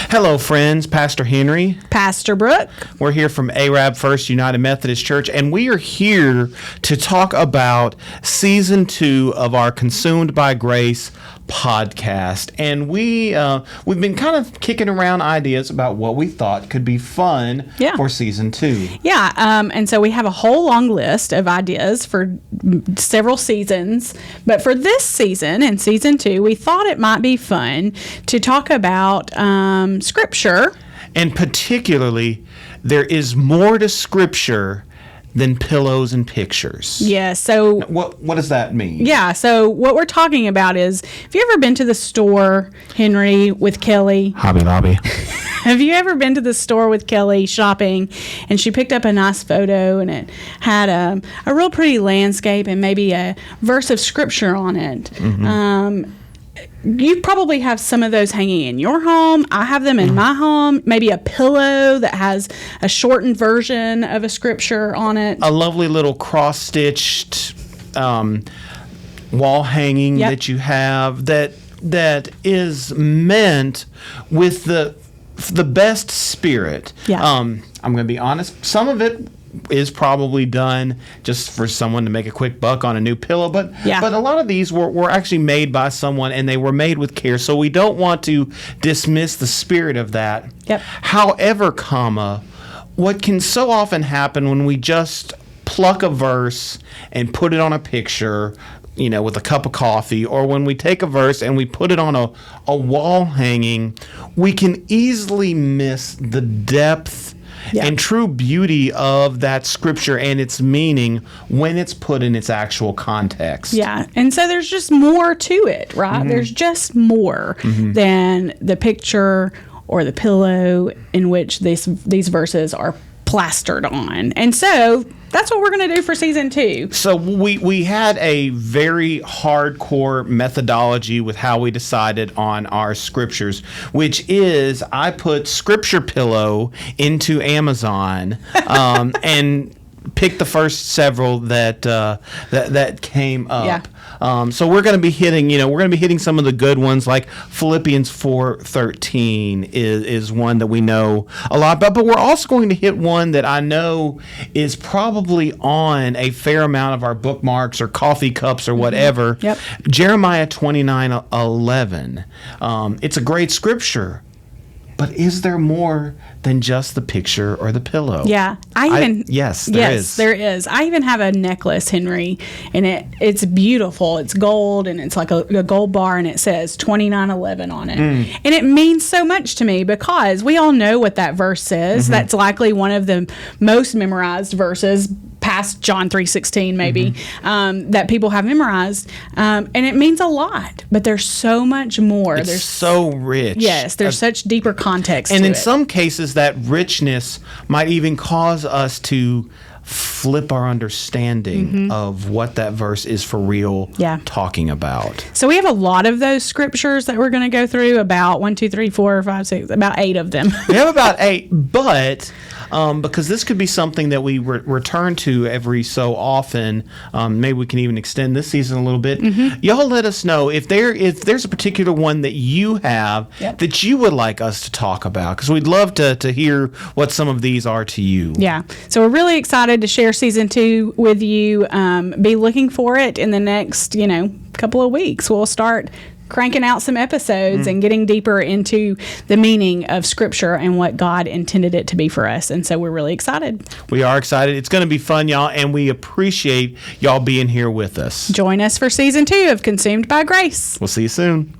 Hello, friends. Pastor Henry. Pastor Brooke. We're here from Arab First United Methodist Church, and we are here to talk about Season 2 of our Consumed by Grace podcast. And we've been kind of kicking around ideas about what we thought could be fun for Season 2. Yeah, and so we have a whole long list of ideas for several seasons. But for this season, in Season 2, we thought it might be fun to talk about Scripture. And particularly, there is more to Scripture than pillows and pictures. Yeah, so... What does that mean? Yeah, so what we're talking about is, have you ever been to the store, Henry, with Kelly? Hobby Lobby. Have you ever been to the store with Kelly shopping, and she picked up a nice photo, and it had a real pretty landscape and maybe a verse of Scripture on it? Mm-hmm. You probably have some of those hanging in your home. I have them in my home. Maybe a pillow that has a shortened version of a scripture on it. A lovely little cross-stitched wall hanging that you have that is meant with the best spirit. Yeah. I'm going to be honest. Some of it is probably done just for someone to make a quick buck on a new pillow, but a lot of these were actually made by someone, and they were made with care, so we don't want to dismiss the spirit of that. Yep. However, what can so often happen when we just pluck a verse and put it on a picture, with a cup of coffee, or when we take a verse and we put it on a wall hanging, we can easily miss the depth and true beauty of that scripture and its meaning when it's put in its actual context. Yeah, and so there's just more to it, right? Mm-hmm. There's just more than the picture or the pillow in which these verses are plastered on. And so that's what we're going to do for Season 2. So we had a very hardcore methodology with how we decided on our scriptures, which is I put Scripture Pillow into Amazon and picked the first several that came up. Yeah. So we're going to be hitting some of the good ones, like Philippians 4:13 is one that we know a lot about, but we're also going to hit one that I know is probably on a fair amount of our bookmarks or coffee cups or whatever. Yep. Jeremiah 29:11. It's a great scripture. But is there more than just the picture or the pillow? Yeah. Yes, there is. There is. I even have a necklace, Henry, and it's beautiful. It's gold, and it's like a gold bar, and it says 29:11 on it. And it means so much to me because we all know what that verse says. That's likely one of the most memorized verses past John 3:16 maybe, that people have memorized. And it means a lot, but there's so much more. It's so rich. Yes, there's such deeper context and to in it. some cases, that richness might even cause us to flip our understanding of what that verse is for real talking about. So we have a lot of those scriptures that we're going to go through, about 1, 2, 3, 4, 5, 6, about 8 of them. We have about 8, but because this could be something that we return to every so often, maybe we can even extend this season a little bit. Y'all let us know if there's a particular one that you have that you would like us to talk about, because we'd love to hear what some of these are to you. Yeah. So we're really excited to share Season 2 with you. Be looking for it in the next, couple of weeks. We'll start cranking out some episodes and getting deeper into the meaning of Scripture and what God intended it to be for us. And so we're really excited. We are excited. It's going to be fun, y'all, and we appreciate y'all being here with us. Join us for Season 2 of Consumed by Grace. We'll see you soon.